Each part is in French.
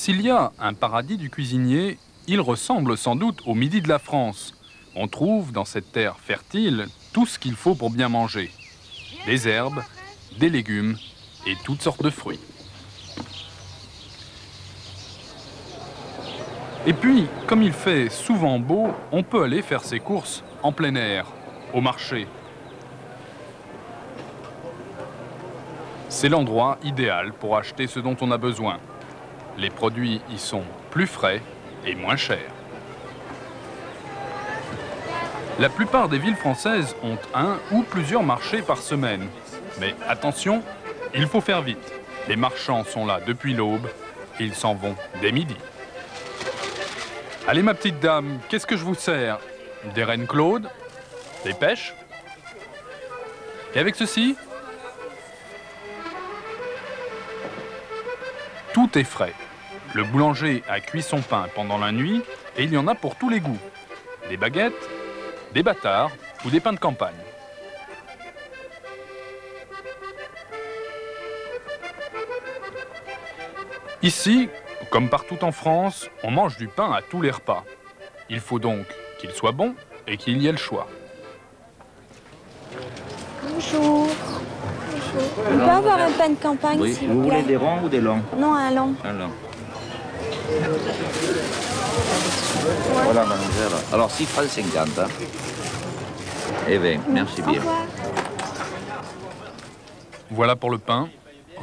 S'il y a un paradis du cuisinier, il ressemble sans doute au midi de la France. On trouve dans cette terre fertile tout ce qu'il faut pour bien manger. Des herbes, des légumes et toutes sortes de fruits. Et puis, comme il fait souvent beau, on peut aller faire ses courses en plein air, au marché. C'est l'endroit idéal pour acheter ce dont on a besoin. Les produits y sont plus frais et moins chers. La plupart des villes françaises ont un ou plusieurs marchés par semaine. Mais attention, il faut faire vite. Les marchands sont là depuis l'aube et ils s'en vont dès midi. Allez ma petite dame, qu'est-ce que je vous sers? Des rennes Claude? Des pêches? Et avec ceci? Tout est frais. Le boulanger a cuit son pain pendant la nuit et il y en a pour tous les goûts. Des baguettes, des bâtards ou des pains de campagne. Ici, comme partout en France, on mange du pain à tous les repas. Il faut donc qu'il soit bon et qu'il y ait le choix. Bonjour. On peut avoir un pain de campagne, Oui, s'il vous vous plaît? voulez des ronds ou des longs? Non, un long. Un long. Voilà, mademoiselle. Alors, 6 francs 50. Hein. Eh bien, merci Au bien. revoir. Voilà pour le pain.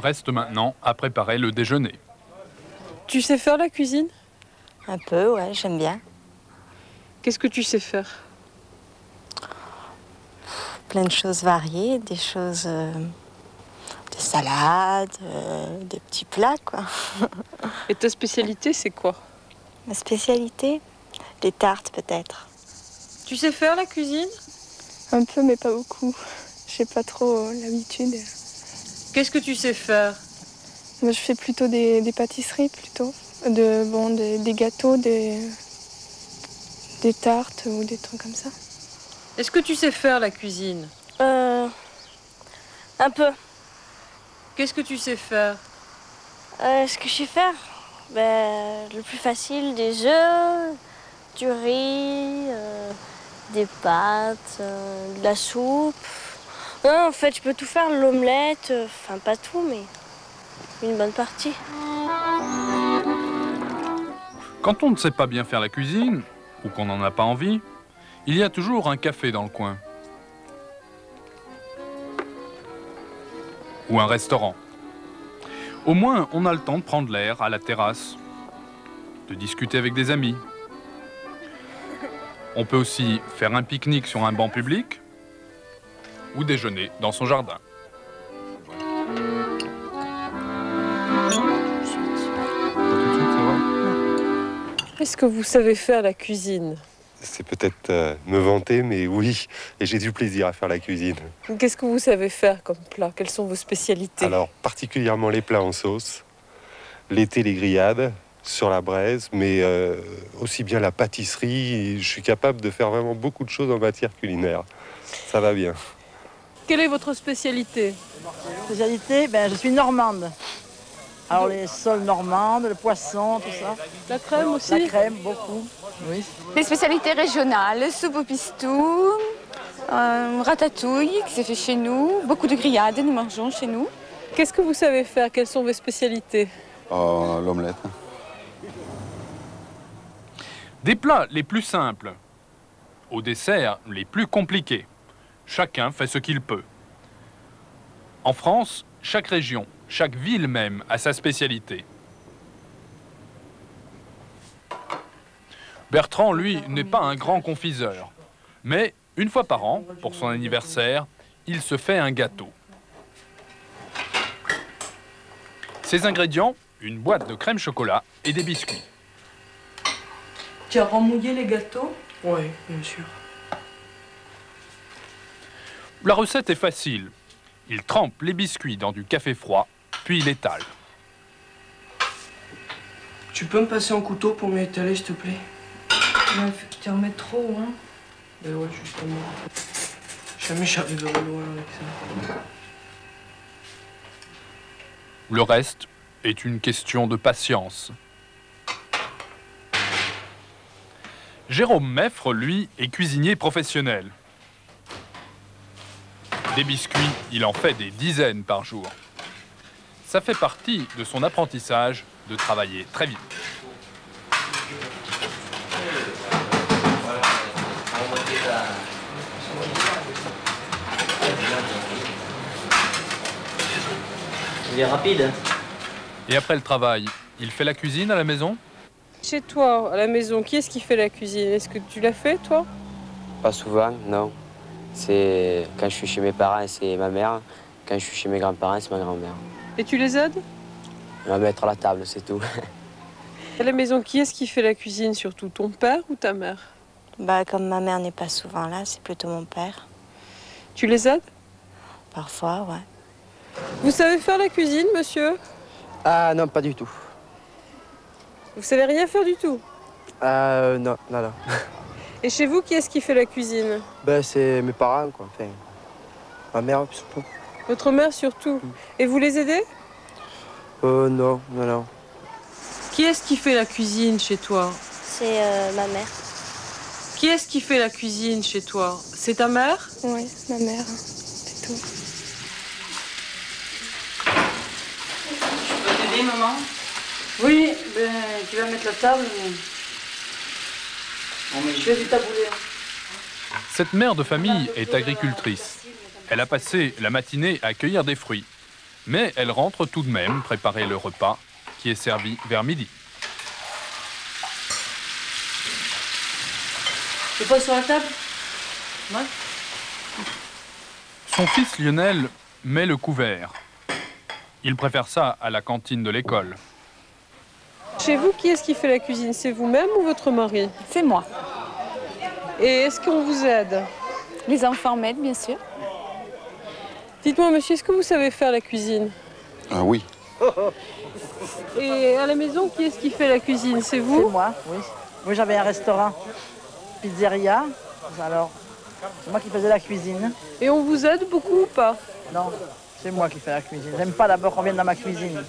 Reste maintenant à préparer le déjeuner. Tu sais faire la cuisine? Un peu, ouais, j'aime bien. Qu'est-ce que tu sais faire? Plein de choses variées, des choses... des salades, des petits plats, quoi. Et ta spécialité, c'est quoi? Ma spécialité, les tartes, peut-être. Tu sais faire la cuisine? Un peu, mais pas beaucoup. J'ai pas trop l'habitude. Qu'est-ce que tu sais faire? Moi, je fais plutôt des pâtisseries, plutôt. Des gâteaux, des tartes ou des trucs comme ça. Est-ce que tu sais faire la cuisine? Un peu. Qu'est-ce que tu sais faire? Ce que je sais faire, le plus facile, des œufs, du riz, des pâtes, de la soupe. Non, en fait, je peux tout faire, l'omelette, enfin pas tout, mais une bonne partie. Quand on ne sait pas bien faire la cuisine, ou qu'on n'en a pas envie, il y a toujours un café dans le coin. Ou un restaurant. Au moins, on a le temps de prendre l'air à la terrasse, de discuter avec des amis. On peut aussi faire un pique-nique sur un banc public ou déjeuner dans son jardin. Est-ce que vous savez faire la cuisine? C'est peut-être me vanter, mais oui, et j'ai du plaisir à faire la cuisine. Qu'est-ce que vous savez faire comme plat? Quelles sont vos spécialités? Alors, particulièrement les plats en sauce, l'été les grillades sur la braise, mais aussi bien la pâtisserie. Je suis capable de faire vraiment beaucoup de choses en matière culinaire. Ça va bien. Quelle est votre spécialité? Spécialité, je suis normande. Alors les sols normandes, le poisson, tout ça. La crème aussi? La crème, beaucoup. Oui. Les spécialités régionales, soupe au pistou, ratatouille qui s'est fait chez nous, beaucoup de grillades, nous mangeons chez nous. Qu'est-ce que vous savez faire? Quelles sont vos spécialités? L'omelette. Des plats les plus simples, aux desserts les plus compliqués. Chacun fait ce qu'il peut. En France, chaque région, chaque ville même a sa spécialité. Bertrand, lui, n'est pas un grand confiseur. Mais une fois par an, pour son anniversaire, il se fait un gâteau. Ses ingrédients, une boîte de crème chocolat et des biscuits. Tu as remouillé les gâteaux? Oui, bien sûr. La recette est facile. Il trempe les biscuits dans du café froid, puis il étale. Tu peux me passer un couteau pour m'étaler, s'il te plaît? Il faut que tu en mettes trop, hein? Ben ouais, justement. Jamais j'arriverai loin avec ça. Le reste est une question de patience. Jérôme Meffre, lui, est cuisinier professionnel. Des biscuits, il en fait des dizaines par jour. Ça fait partie de son apprentissage de travailler très vite. Il est rapide. Et après le travail, il fait la cuisine à la maison? Chez toi, à la maison, qui est-ce qui fait la cuisine? Est-ce que tu l'as fait, toi? Pas souvent, non. C'est quand je suis chez mes parents, c'est ma mère. Quand je suis chez mes grands-parents, c'est ma grand-mère. Et tu les aides? On va mettre à la table, c'est tout. À la maison, qui est-ce qui fait la cuisine surtout? Ton père ou ta mère? Bah, comme ma mère n'est pas souvent là, c'est plutôt mon père. Tu les aides? Parfois, ouais. Vous savez faire la cuisine, monsieur? Ah non, pas du tout. Vous savez rien faire du tout? Non. Et chez vous, qui est-ce qui fait la cuisine? Ben, c'est mes parents, quoi. Enfin, ma mère, surtout. Votre mère surtout. Et vous les aidez? Non. Qui est-ce qui fait la cuisine chez toi? C'est ma mère. Qui est-ce qui fait la cuisine chez toi? C'est ta mère? Oui, ma mère, c'est tout. Je peux t'aider, maman? Oui, ben, tu vas mettre la table. Je fais du taboulé. Cette mère de famille est agricultrice. Elle a passé la matinée à cueillir des fruits. Mais elle rentre tout de même préparer le repas qui est servi vers midi. Tu passes sur la table? Ouais. Son fils Lionel met le couvert. Il préfère ça à la cantine de l'école. Chez vous, qui est-ce qui fait la cuisine? C'est vous-même ou votre mari? C'est moi. Et est-ce qu'on vous aide? Les enfants m'aident, bien sûr. Dites-moi, monsieur, est-ce que vous savez faire la cuisine? Ah oui. Et à la maison, qui est-ce qui fait la cuisine? C'est vous? C'est moi, oui. Moi, j'avais un restaurant, pizzeria. Alors, c'est moi qui faisais la cuisine. Et on vous aide beaucoup ou pas? Non, c'est moi qui fais la cuisine. J'aime pas d'abord qu'on vienne dans ma cuisine.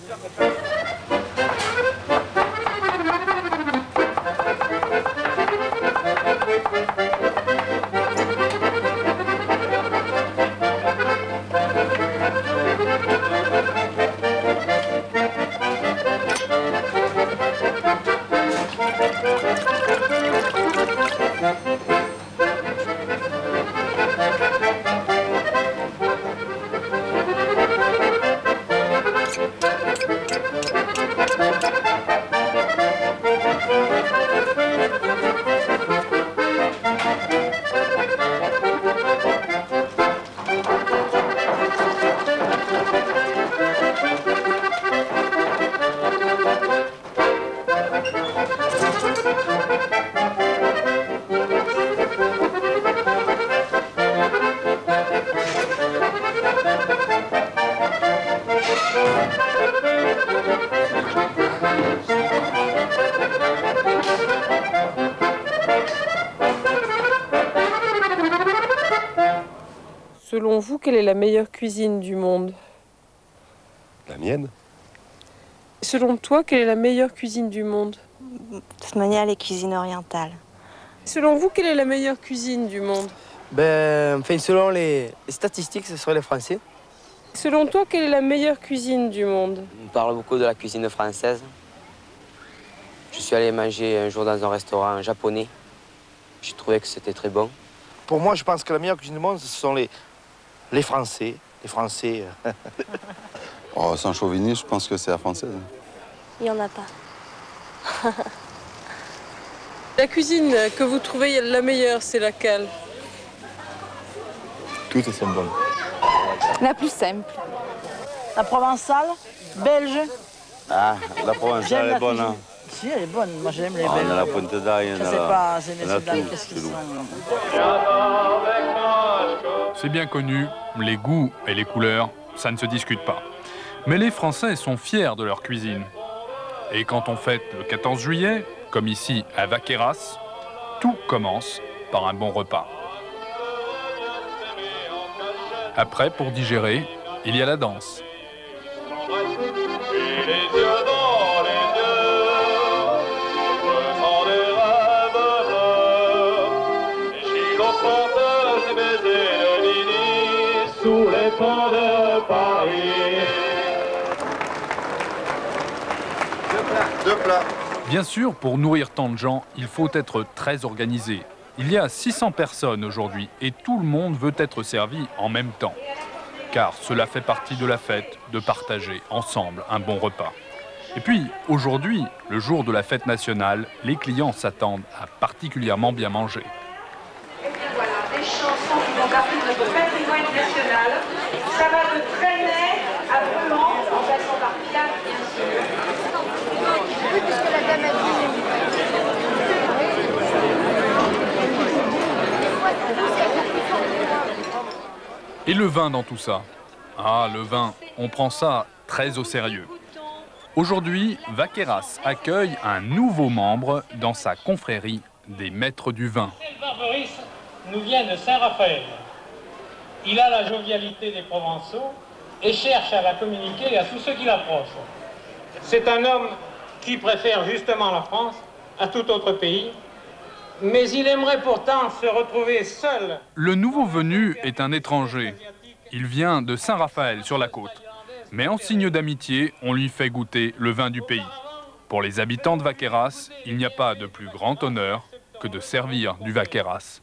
Selon vous, quelle est la meilleure cuisine du monde? La mienne? Selon toi, quelle est la meilleure cuisine du monde? De toute manière, les cuisines orientales. Selon vous, quelle est la meilleure cuisine du monde? Ben, enfin, selon les statistiques, ce serait les Français. Selon toi, quelle est la meilleure cuisine du monde? On parle beaucoup de la cuisine française. Je suis allé manger un jour dans un restaurant japonais. J'ai trouvé que c'était très bon. Pour moi, je pense que la meilleure cuisine du monde, ce sont les Français. Les Français. Oh, sans chauvinisme, je pense que c'est la française. Il n'y en a pas. La cuisine que vous trouvez la meilleure, c'est laquelle? Toutes sont bonnes. La plus simple. La provençale, belge. Ah, la provençale est bonne, hein. Si, elle est bonne. Moi, j'aime les Ah, belges. on a la pointe d'ail, Je sais pas, c'est mes dames, qu'est-ce qu'ils sont. C'est bien connu, les goûts et les couleurs, ça ne se discute pas. Mais les Français sont fiers de leur cuisine. Et quand on fête le 14 juillet, comme ici à Vaqueras, tout commence par un bon repas. Après, pour digérer, il y a la danse. poissons de Paris. Deux plats. Bien sûr, pour nourrir tant de gens, il faut être très organisé. Il y a 600 personnes aujourd'hui et tout le monde veut être servi en même temps. Car cela fait partie de la fête, de partager ensemble un bon repas. Et puis, aujourd'hui, le jour de la fête nationale, les clients s'attendent à particulièrement bien manger. Et bien voilà, des chansons qui font partie de notre patrimoine national. Ça va de Trenet à Brumand, en passant par Piaf, bien sûr. Oui, puisque la dame a dit. Et le vin dans tout ça? Ah, le vin, on prend ça très au sérieux. Aujourd'hui, Vaqueras accueille un nouveau membre dans sa confrérie des maîtres du vin. Barberis nous vient de Saint-Raphaël. Il a la jovialité des Provençaux et cherche à la communiquer à tous ceux qui l'approchent. C'est un homme qui préfère justement la France à tout autre pays, mais il aimerait pourtant se retrouver seul. Le nouveau venu est un étranger. Il vient de Saint-Raphaël sur la côte. Mais en signe d'amitié, on lui fait goûter le vin du pays. Pour les habitants de Vaqueras, il n'y a pas de plus grand honneur que de servir du Vaqueras.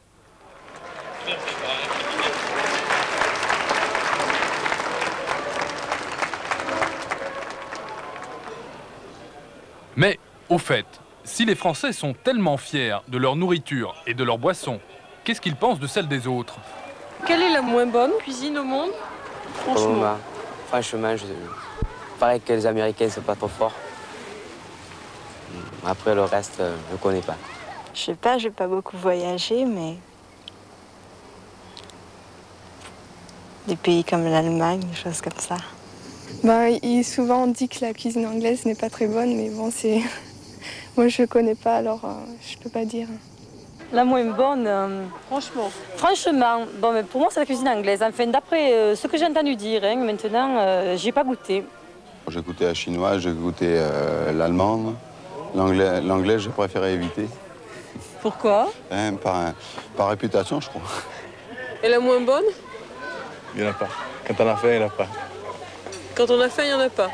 Mais, au fait, si les Français sont tellement fiers de leur nourriture et de leur boisson, qu'est-ce qu'ils pensent de celle des autres? Quelle est la moins bonne cuisine au monde? Franchement, pareil que les Américains, c'est pas trop fort. Après, le reste, je ne connais pas. Je sais pas, j'ai pas beaucoup voyagé, mais des pays comme l'Allemagne, des choses comme ça. Bah, souvent on dit que la cuisine anglaise n'est pas très bonne, mais bon, c'est... Moi, je connais pas, alors je peux pas dire. La moins bonne, franchement, bon, mais pour moi, c'est la cuisine anglaise. Enfin, d'après ce que j'ai entendu dire, hein, maintenant, j'ai pas goûté. J'ai goûté la chinoise, j'ai goûté l'allemande. L'anglais, j'ai préféré éviter. Pourquoi? Par réputation, je crois. Et la moins bonne? Il n'y en a pas. Quand on a fait, il n'y en a pas. Quand on a faim, il n'y en a pas.